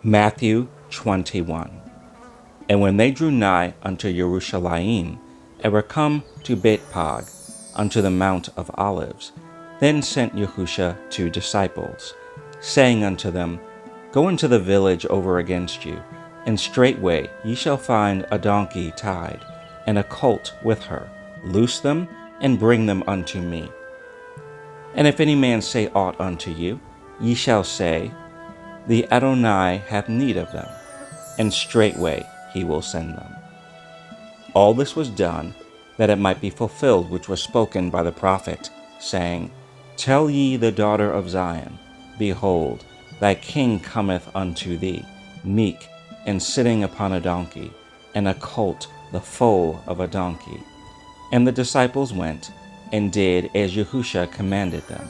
Matthew 21. And when they drew nigh unto Jerusalem, and were come to Bethphage, unto the Mount of Olives, then sent Yahusha 2 disciples, saying unto them, Go into the village over against you, and straightway ye shall find a donkey tied, and a colt with her. Loose them, and bring them unto me. And if any man say aught unto you, ye shall say, The Adonai hath need of them, and straightway he will send them. All this was done, that it might be fulfilled which was spoken by the prophet, saying, Tell ye the daughter of Zion, Behold, thy king cometh unto thee, meek, and sitting upon a donkey, and a colt the foal of a donkey. And the disciples went, and did as Yahusha commanded them,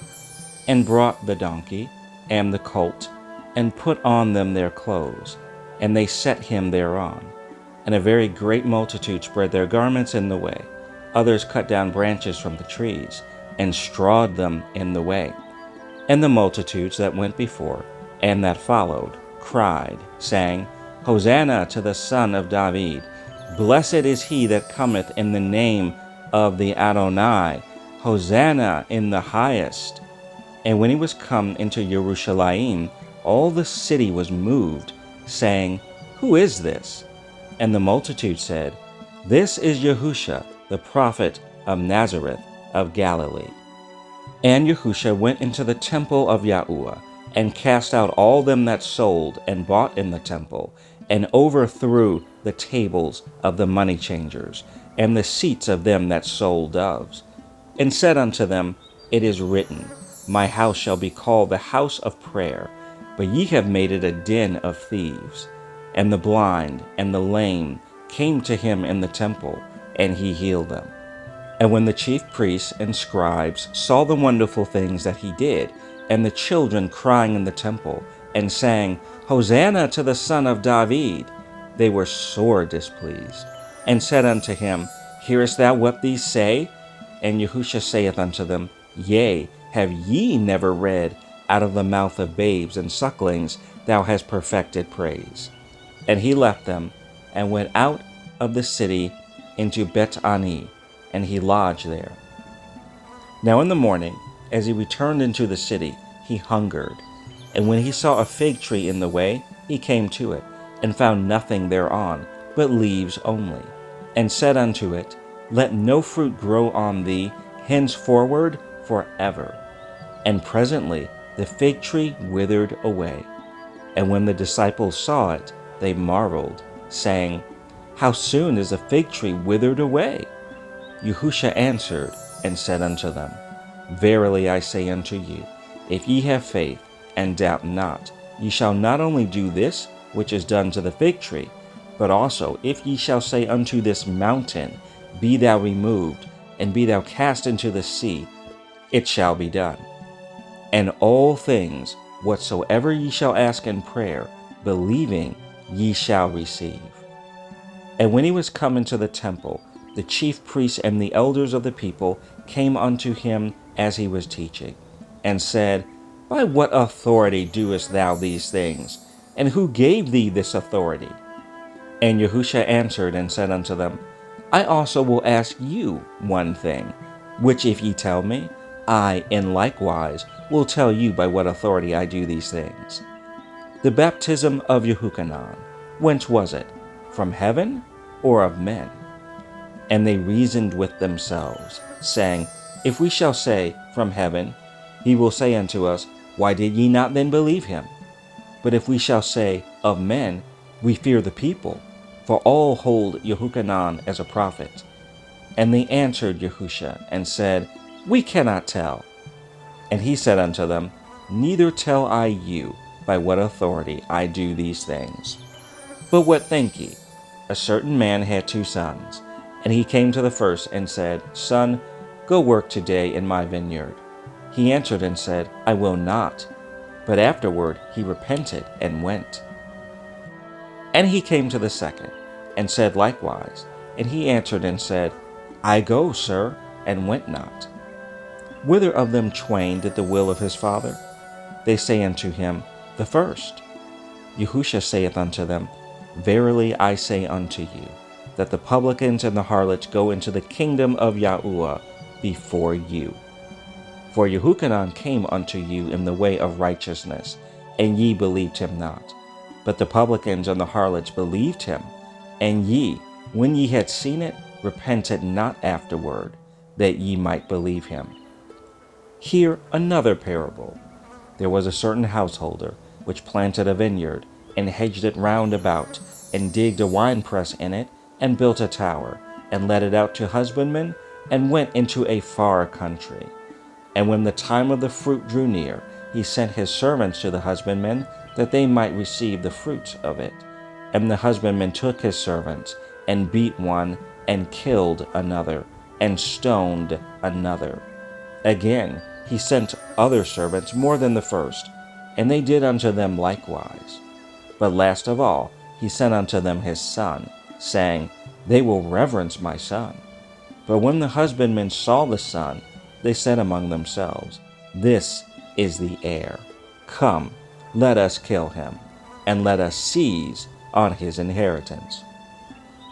and brought the donkey and the colt, and put on them their clothes, and they set him thereon. And a very great multitude spread their garments in the way. Others cut down branches from the trees, and strawed them in the way. And the multitudes that went before, and that followed, cried, saying, Hosanna to the Son of David! Blessed is he that cometh in the name of the Adonai! Hosanna in the highest! And when he was come into Jerusalem, all the city was moved, saying, Who is this? And the multitude said, This is Yahusha, the prophet of Nazareth of Galilee. And Yahusha went into the temple of Yahuwah, and cast out all them that sold and bought in the temple, and overthrew the tables of the money changers, and the seats of them that sold doves, and said unto them, It is written, My house shall be called the house of prayer, but ye have made it a den of thieves. And the blind and the lame came to him in the temple, and he healed them. And when the chief priests and scribes saw the wonderful things that he did, and the children crying in the temple, and saying, Hosanna to the Son of David, they were sore displeased, and said unto him, Hearest thou what these say? And Yahusha saith unto them, Yea, have ye never read, Out of the mouth of babes and sucklings thou hast perfected praise? And he left them, and went out of the city into Bethany, and he lodged there. Now in the morning, as he returned into the city, he hungered. And when he saw a fig tree in the way, he came to it, and found nothing thereon, but leaves only, and said unto it, Let no fruit grow on thee henceforward forever. And presently the fig tree withered away. And when the disciples saw it, they marveled, saying, How soon is a fig tree withered away? Yahusha answered and said unto them, Verily I say unto you, if ye have faith, and doubt not, ye shall not only do this which is done to the fig tree, but also if ye shall say unto this mountain, Be thou removed, and be thou cast into the sea, it shall be done. And all things whatsoever ye shall ask in prayer, believing, ye shall receive. And when he was come into the temple, the chief priests and the elders of the people came unto him as he was teaching, and said, By what authority doest thou these things? And who gave thee this authority? And Yahusha answered and said unto them, I also will ask you one thing, which if ye tell me, I in likewise will tell you by what authority I do these things. The baptism of Yahuchanan, whence was it? From heaven or of men? And they reasoned with themselves, saying, If we shall say, From heaven, he will say unto us, Why did ye not then believe him? But if we shall say, Of men, we fear the people, for all hold Yahuchanan as a prophet. And they answered Yahusha, and said, We cannot tell. And he said unto them, Neither tell I you by what authority I do these things. But what think ye? A certain man had 2 sons, and he came to the first and said, Son, go work today in my vineyard. He answered and said, I will not. But afterward he repented and went. And he came to the second, and said likewise. And he answered and said, I go, sir, and went not. Whither of them twain did the will of his father? They say unto him, The first. Yahusha saith unto them, Verily I say unto you, that the publicans and the harlots go into the kingdom of Yahuwah before you. For Yehochanan came unto you in the way of righteousness, and ye believed him not. But the publicans and the harlots believed him, and ye, when ye had seen it, repented not afterward, that ye might believe him. Hear another parable. There was a certain householder, which planted a vineyard, and hedged it round about, and digged a winepress in it, and built a tower, and let it out to husbandmen, and went into a far country. And when the time of the fruit drew near, he sent his servants to the husbandmen, that they might receive the fruit of it. And the husbandmen took his servants, and beat one, and killed another, and stoned another. Again he sent other servants more than the first, and they did unto them likewise. But last of all he sent unto them his son, saying, They will reverence my son. But when the husbandmen saw the son, they said among themselves, This is the heir. Come, let us kill him, and let us seize on his inheritance.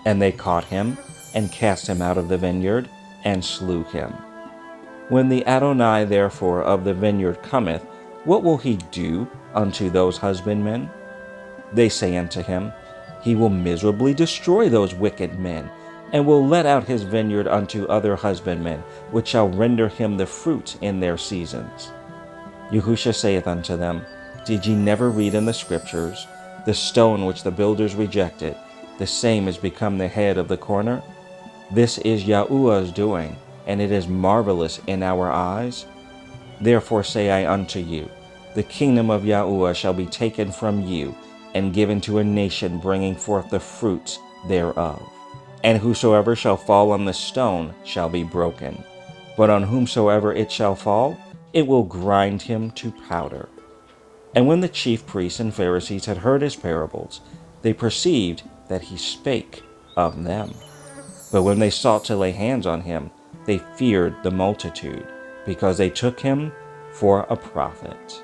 And they caught him, and cast him out of the vineyard, and slew him. When the Adonai therefore of the vineyard cometh, what will he do unto those husbandmen? They say unto him, He will miserably destroy those wicked men, and will let out his vineyard unto other husbandmen, which shall render him the fruit in their seasons. Yahusha saith unto them, Did ye never read in the Scriptures, The stone which the builders rejected, the same is become the head of the corner? This is Yahuwah's doing, and it is marvelous in our eyes. Therefore say I unto you, the kingdom of Yahuwah shall be taken from you, and given to a nation bringing forth the fruits thereof. And whosoever shall fall on the stone shall be broken, but on whomsoever it shall fall, it will grind him to powder. And when the chief priests and Pharisees had heard his parables, they perceived that he spake of them. But when they sought to lay hands on him, they feared the multitude, because they took him for a prophet.